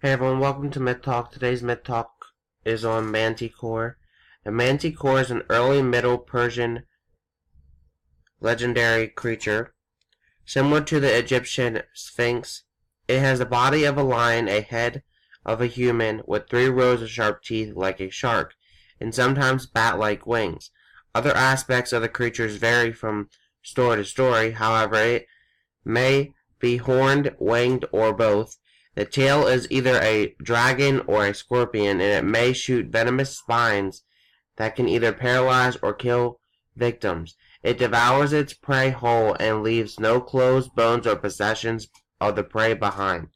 Hey everyone, welcome to Myth Talk. Today's Myth Talk is on Manticore. The Manticore is an early Middle Persian legendary creature. Similar to the Egyptian Sphinx, it has the body of a lion, a head of a human, with 3 rows of sharp teeth like a shark, and sometimes bat-like wings. Other aspects of the creatures vary from story to story, however it may be horned, winged, or both. The tail is either a dragon or a scorpion, and it may shoot venomous spines that can either paralyze or kill victims. It devours its prey whole and leaves no clothes, bones, or possessions of the prey behind.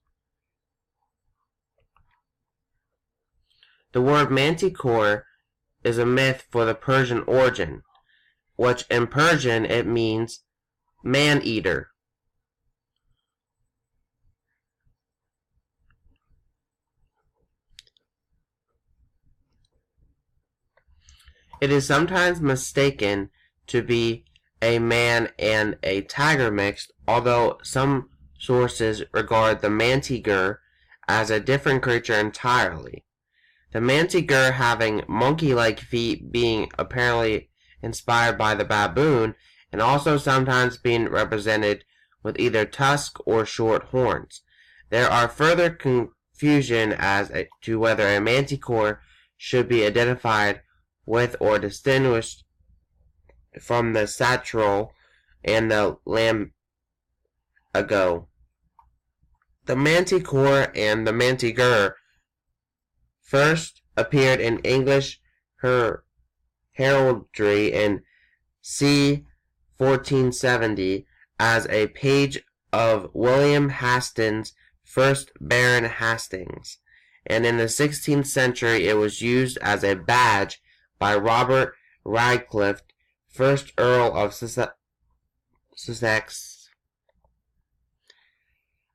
The word Manticore is a myth for the Persian origin, which in Persian it means man-eater. It is sometimes mistaken to be a man and a tiger mixed, although some sources regard the Manticore as a different creature entirely. The Manticore having monkey-like feet being apparently inspired by the baboon, and also sometimes being represented with either tusk or short horns. There are further confusion as to whether a Manticore should be identified with or distinguished from the satrol and the lambago. The Manticore and the Manticore first appeared in English heraldry in c. 1470 as a page of William Hastings, 1st Baron Hastings, and in the 16th century it was used as a badge by Robert Radcliffe, 1st Earl of Sussex,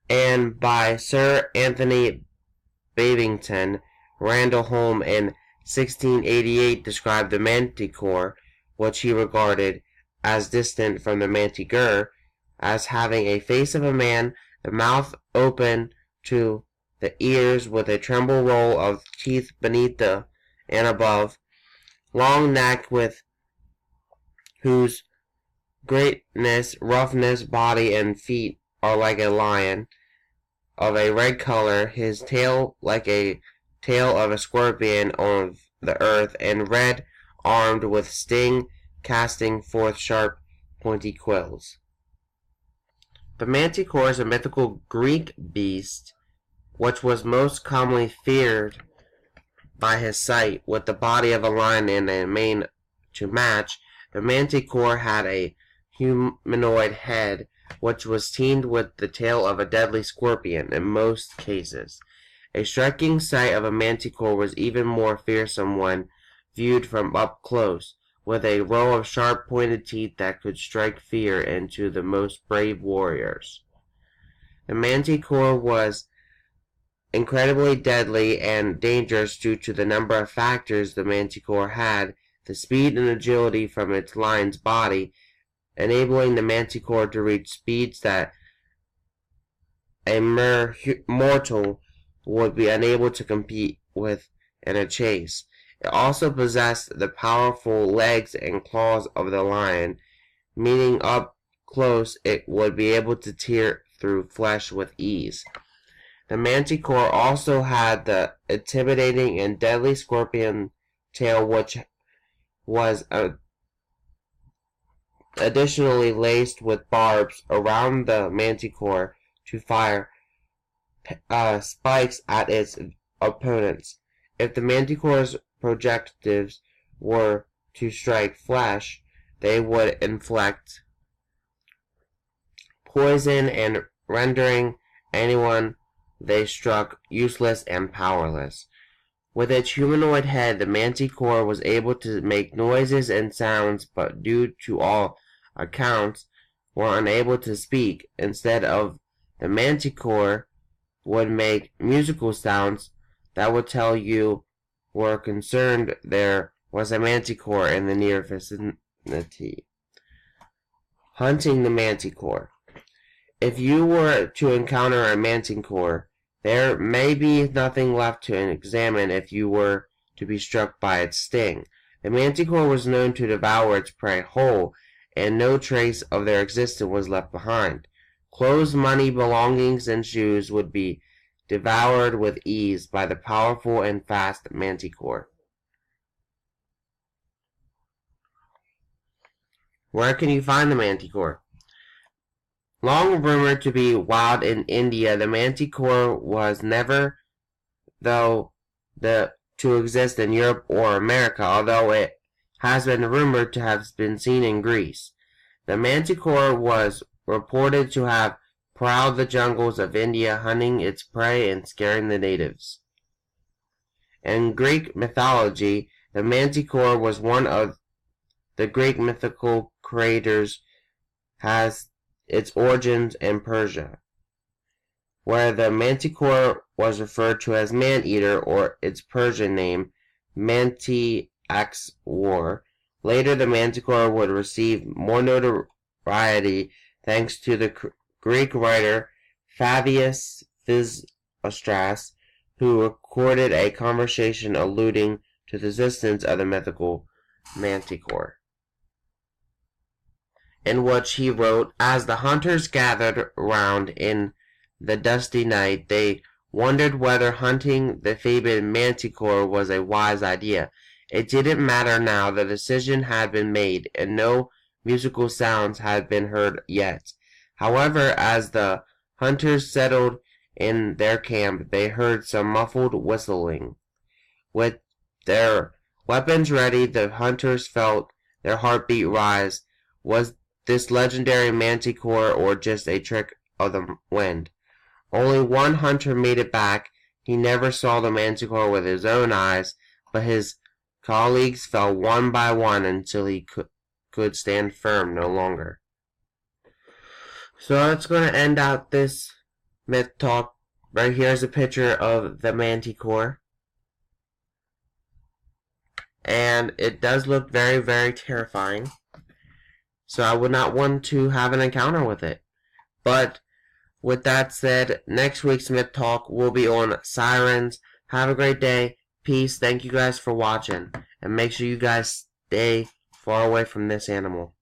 and by Sir Anthony Babington. Randall Holme in 1688 described the Manticore, which he regarded as distant from the Manticore, as having a face of a man, the mouth open to the ears with a tremble row of teeth beneath and above, long neck with whose greatness, roughness, body, and feet are like a lion, of a red color, his tail like a tail of a scorpion on the earth, and red, armed with sting, casting forth sharp, pointy quills. The Manticore is a mythical Greek beast, which was most commonly feared by his sight, with the body of a lion and a mane to match. The Manticore had a humanoid head, which was teamed with the tail of a deadly scorpion in most cases. A striking sight of a Manticore was even more fearsome when viewed from up close, with a row of sharp pointed teeth that could strike fear into the most brave warriors. The Manticore was incredibly deadly and dangerous due to the number of factors the Manticore had: the speed and agility from its lion's body, enabling the Manticore to reach speeds that a mere mortal would be unable to compete with in a chase. It also possessed the powerful legs and claws of the lion, meaning up close it would be able to tear through flesh with ease. The Manticore also had the intimidating and deadly scorpion tail, which was additionally laced with barbs around the Manticore to fire spikes at its opponents. If the Manticore's projectiles were to strike flesh, they would inflict poison and rendering anyone they struck useless and powerless. With its humanoid head, the Manticore was able to make noises and sounds, but due to all accounts, were unable to speak. Instead of the Manticore would make musical sounds that would tell you were concerned there was a Manticore in the near vicinity. Hunting the Manticore. If you were to encounter a Manticore, There may be nothing left to examine if you were to be struck by its sting. The Manticore was known to devour its prey whole, and no trace of their existence was left behind. Clothes, money, belongings, and shoes would be devoured with ease by the powerful and fast Manticore. Where can you find the Manticore? Long rumored to be wild in India, the Manticore was never, though, to exist in Europe or America, although it has been rumored to have been seen in Greece. The Manticore was reported to have prowled the jungles of India, hunting its prey and scaring the natives. In Greek mythology, the Manticore was one of the Greek mythical creators, has its origins in Persia, where the Manticore was referred to as man-eater, or its Persian name, Manticore. Later, the Manticore would receive more notoriety thanks to the Greek writer Fabius Physistratus, who recorded a conversation alluding to the existence of the mythical Manticore, in which he wrote, "As the hunters gathered round in the dusty night, they wondered whether hunting the fabled Manticore was a wise idea. It didn't matter now, the decision had been made, and no musical sounds had been heard yet. However, as the hunters settled in their camp, they heard some muffled whistling. With their weapons ready, the hunters felt their heartbeat rise. Was this legendary Manticore or just a trick of the wind? Only one hunter made it back. He never saw the Manticore with his own eyes, but his colleagues fell one by one until he could stand firm no longer." So that's going to end out this myth talk. Right here is a picture of the Manticore, and it does look very, very terrifying. So I would not want to have an encounter with it. But with that said, next week's Myth Talk will be on sirens. Have a great day. Peace. Thank you guys for watching. And make sure you guys stay far away from this animal.